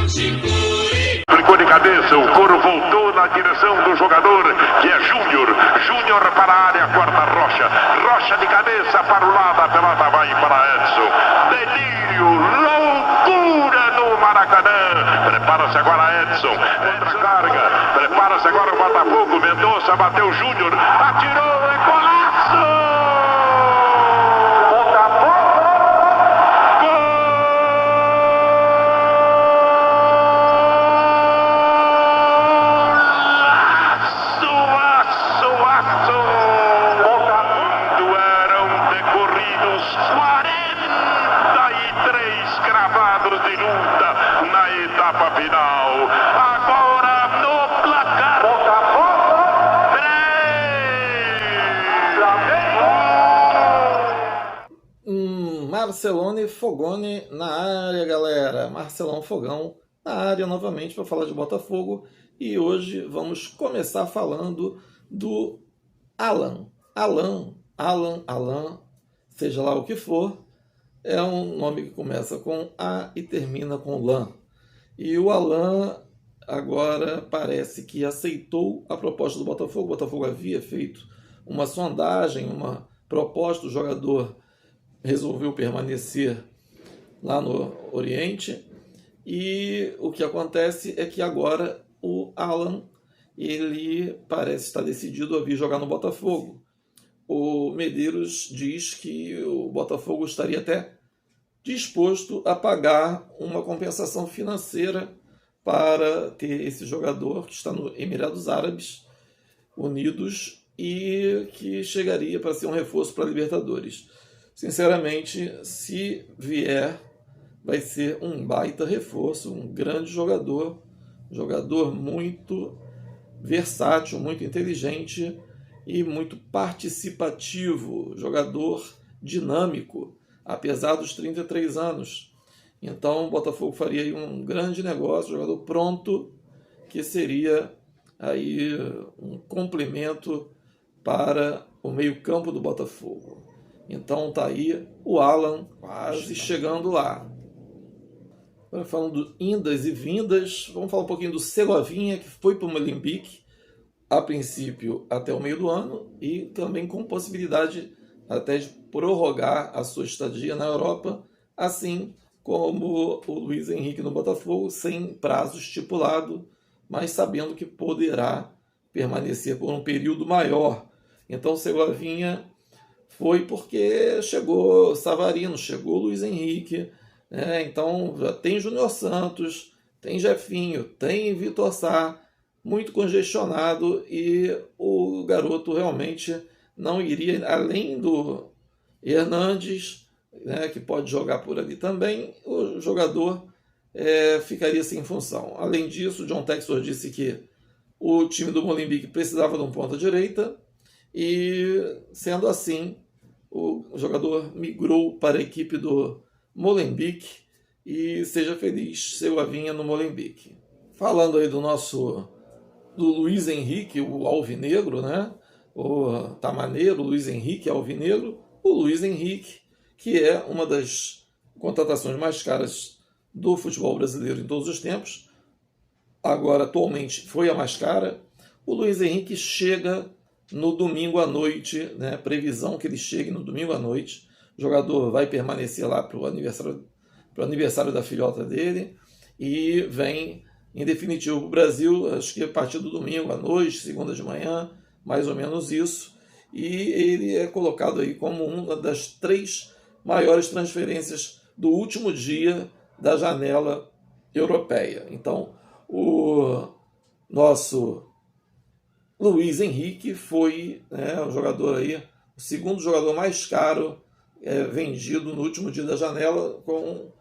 Ficou de cabeça, o couro voltou na direção do jogador, que é Júnior. Júnior para a área, corta Rocha. Rocha de cabeça para o lado, a pelota vai para Edson. Delírio, loucura no Maracanã. Prepara-se agora Edson, contra carga. Prepara-se agora o Botafogo. Mendonça bateu Júnior, atirou e golaço! Marcelone Fogone na área, galera. Marcelão Fogão na área novamente para falar de Botafogo. E hoje vamos começar falando do Alan, seja lá o que for. É um nome que começa com A e termina com Lan. E o Alan agora parece que aceitou a proposta do Botafogo. O Botafogo havia feito uma sondagem, uma proposta do jogador, resolveu permanecer lá no Oriente, e o que acontece é que agora o Alan, ele parece estar decidido a vir jogar no Botafogo. O Medeiros diz que o Botafogo estaria até disposto a pagar uma compensação financeira para ter esse jogador que está no Emirados Árabes Unidos e que chegaria para ser um reforço para a Libertadores. Sinceramente, se vier, vai ser um baita reforço, um grande jogador muito versátil, muito inteligente e muito participativo, jogador dinâmico, apesar dos 33 anos. Então, o Botafogo faria aí um grande negócio, jogador pronto, que seria aí um complemento para o meio-campo do Botafogo. Então tá aí o Alan quase chegando lá. Agora, falando de indas e vindas, vamos falar um pouquinho do Segovinha, que foi para o Molenbeek, a princípio até o meio do ano, e também com possibilidade até de prorrogar a sua estadia na Europa, assim como o Luiz Henrique no Botafogo, sem prazo estipulado, mas sabendo que poderá permanecer por um período maior. Então o Segovinha foi porque chegou Savarino, chegou Luiz Henrique, né? Então já tem Júnior Santos, tem Jefinho, tem Vitor Sá, muito congestionado, e o garoto realmente não iria, além do Hernandes, né, que pode jogar por ali também, o jogador ficaria sem função. Além disso, o John Textor disse que o time do Molenbeek precisava de um ponta-direita, e sendo assim, o jogador migrou para a equipe do Molenbeek, e seja feliz, Segovinha no Molenbeek. Falando aí do Luiz Henrique, o alvinegro, né? O tamaneiro Luiz Henrique alvinegro, o Luiz Henrique, que é uma das contratações mais caras do futebol brasileiro em todos os tempos, agora atualmente foi a mais cara. O Luiz Henrique chega no domingo à noite, né? Previsão que ele chegue no domingo à noite. O jogador vai permanecer lá para o aniversário da filhota dele e vem, em definitivo, para o Brasil, acho que a partir do domingo à noite, segunda de manhã, mais ou menos isso. E ele é colocado aí como uma das 3 maiores transferências do último dia da janela europeia. Então, o nosso Luiz Henrique foi, um jogador aí, o segundo jogador mais caro vendido no último dia da janela, com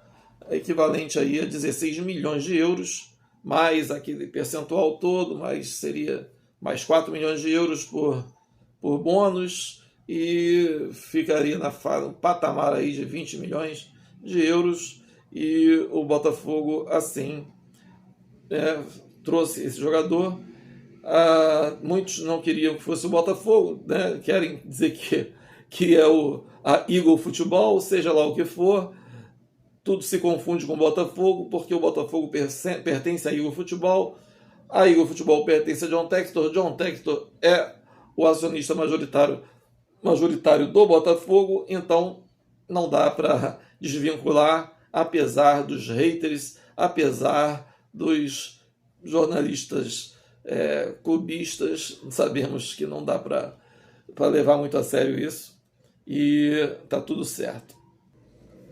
equivalente aí a 16 milhões de euros, mais aquele percentual todo, mais seria mais 4 milhões de euros por bônus, e ficaria no patamar aí de 20 milhões de euros, e o Botafogo assim trouxe esse jogador. Muitos não queriam que fosse o Botafogo, né? Querem dizer que é a Eagle Futebol, seja lá o que for. tudo se confunde com o Botafogo, porque o Botafogo pertence a Igor Futebol, a Igor Futebol pertence a John Textor, John Textor é o acionista majoritário do Botafogo, então não dá para desvincular, apesar dos haters, apesar dos jornalistas clubistas, sabemos que não dá para levar muito a sério isso, e tá tudo certo.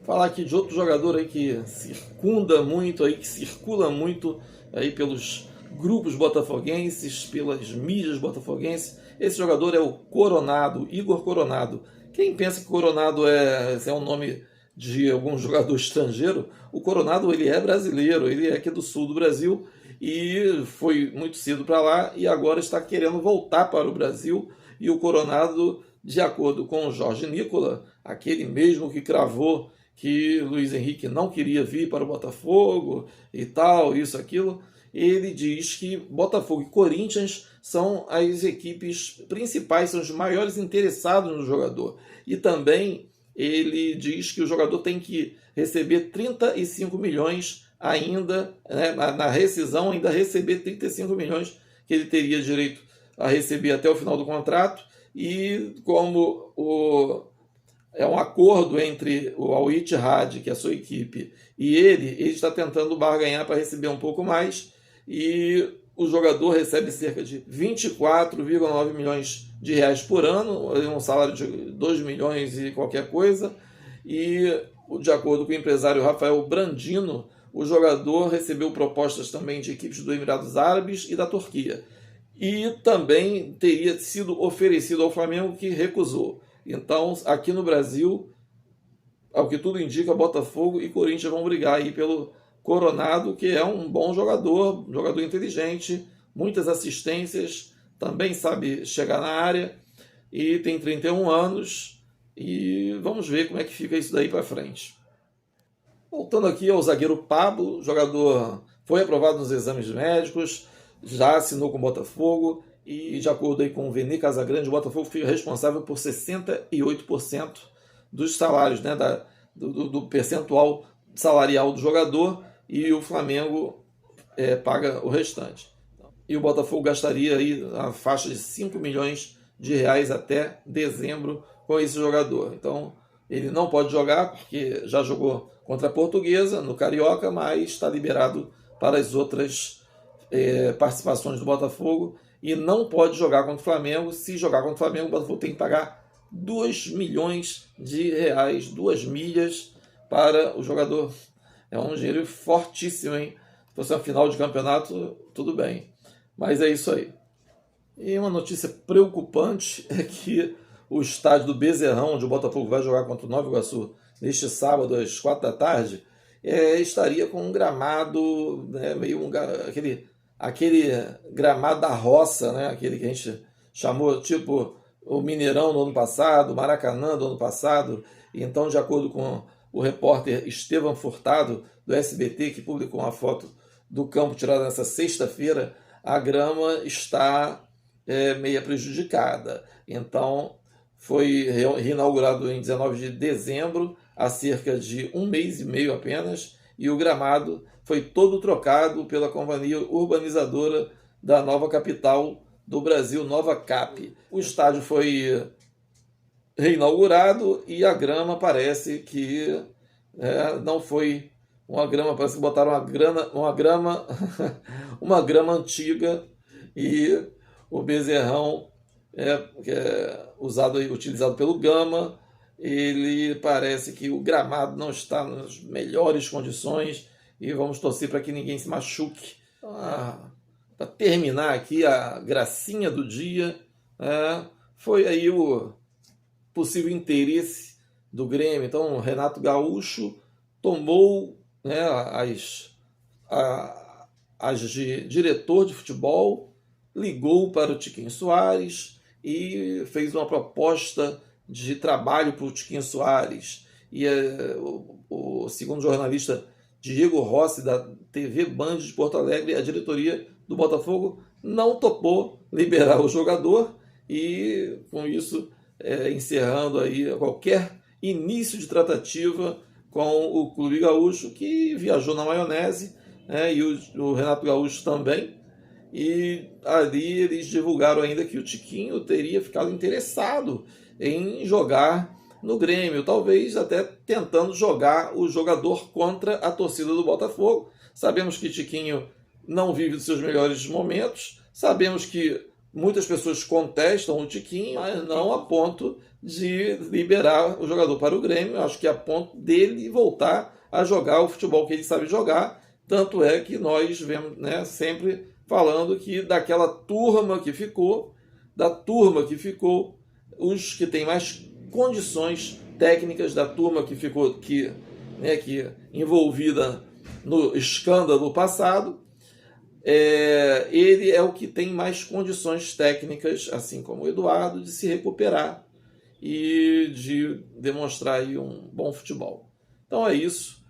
Falar aqui de outro jogador aí que circunda muito, aí, que circula muito aí pelos grupos botafoguenses, pelas mídias botafoguenses. Esse jogador é o Coronado, Igor Coronado. Quem pensa que Coronado é um nome de algum jogador estrangeiro, o Coronado ele é brasileiro, ele é aqui do sul do Brasil e foi muito cedo para lá e agora está querendo voltar para o Brasil. E o Coronado, de acordo com o Jorge Nicola, aquele mesmo que cravou que Luiz Henrique não queria vir para o Botafogo e tal, isso, aquilo, ele diz que Botafogo e Corinthians são as equipes principais, são os maiores interessados no jogador. E também ele diz que o jogador tem que receber 35 milhões ainda, né, na rescisão, ainda receber 35 milhões que ele teria direito a receber até o final do contrato. E como é um acordo entre o Al Ittihad, que é a sua equipe, e ele está tentando barganhar para receber um pouco mais, e o jogador recebe cerca de 24,9 milhões de reais por ano, um salário de 2 milhões e qualquer coisa, e de acordo com o empresário Rafael Brandino, o jogador recebeu propostas também de equipes dos Emirados Árabes e da Turquia, e também teria sido oferecido ao Flamengo, que recusou. Então, aqui no Brasil, ao que tudo indica, Botafogo e Corinthians vão brigar aí pelo Coronado, que é um bom jogador inteligente, muitas assistências, também sabe chegar na área e tem 31 anos e vamos ver como é que fica isso daí para frente. Voltando aqui ao zagueiro Pablo, o jogador foi aprovado nos exames médicos, já assinou com o Botafogo e, de acordo aí com o Vene Casagrande, o Botafogo foi responsável por 68% dos salários, né, do percentual salarial do jogador, e o Flamengo paga o restante. E o Botafogo gastaria aí a faixa de 5 milhões de reais até dezembro com esse jogador. Então, ele não pode jogar porque já jogou contra a Portuguesa no Carioca, mas está liberado para as outras participações do Botafogo e não pode jogar contra o Flamengo. Se jogar contra o Flamengo, o Botafogo tem que pagar 2 milhões de reais, 2 milhas para o jogador. É um dinheiro fortíssimo, hein? Se fosse uma final de campeonato, tudo bem. Mas é isso aí. E uma notícia preocupante é que o estádio do Bezerrão, onde o Botafogo vai jogar contra o Nova Iguaçu neste sábado às 4 da tarde, estaria com um gramado, né, meio aquele gramado da roça, né, aquele que a gente chamou tipo o Mineirão no ano passado, o Maracanã do ano passado. Então, de acordo com o repórter Estevam Furtado, do SBT, que publicou uma foto do campo tirada nessa sexta-feira, a grama está meio prejudicada. Então, foi reinaugurado em 19 de dezembro, há cerca de um mês e meio apenas, e o gramado foi todo trocado pela companhia urbanizadora da nova capital do Brasil, Nova Cap. O estádio foi reinaugurado e a grama parece que não foi uma grama, parece que botaram uma grama antiga, e o Bezerrão que é utilizado pelo Gama, ele parece que o gramado não está nas melhores condições e vamos torcer para que ninguém se machuque. Para terminar aqui a gracinha do dia, foi aí o possível interesse do Grêmio. Então, o Renato Gaúcho tomou as de diretor de futebol, ligou para o Tiquinho Soares e fez uma proposta de trabalho para o Tiquinho Soares. E o segundo jornalista Diego Rossi, da TV Band de Porto Alegre, a diretoria do Botafogo não topou liberar o jogador e, com isso, encerrando aí qualquer início de tratativa com o Clube Gaúcho, que viajou na maionese, né, e o Renato Gaúcho também. E ali eles divulgaram ainda que o Tiquinho teria ficado interessado em jogar no Grêmio, talvez até tentando jogar o jogador contra a torcida do Botafogo. Sabemos que Tiquinho não vive dos seus melhores momentos, sabemos que muitas pessoas contestam o Tiquinho, mas não a ponto de liberar o jogador para o Grêmio. Acho que a ponto dele voltar a jogar o futebol que ele sabe jogar. Tanto é que nós vemos, né, sempre falando que daquela turma que ficou, os que têm mais condições técnicas da turma que ficou que envolvida no escândalo passado, ele é o que tem mais condições técnicas, assim como o Eduardo, de se recuperar e de demonstrar aí um bom futebol. Então é isso.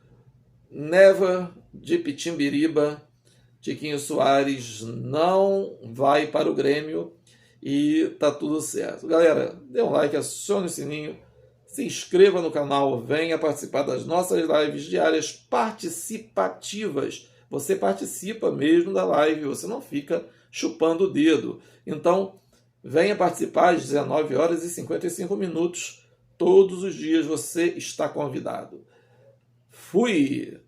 Never de Pitimbiriba, Tiquinho Soares não vai para o Grêmio e tá tudo certo. Galera, dê um like, acione o sininho, se inscreva no canal, venha participar das nossas lives diárias participativas. Você participa mesmo da live, você não fica chupando o dedo. Então, venha participar às 19h55. Todos os dias você está convidado. Fui!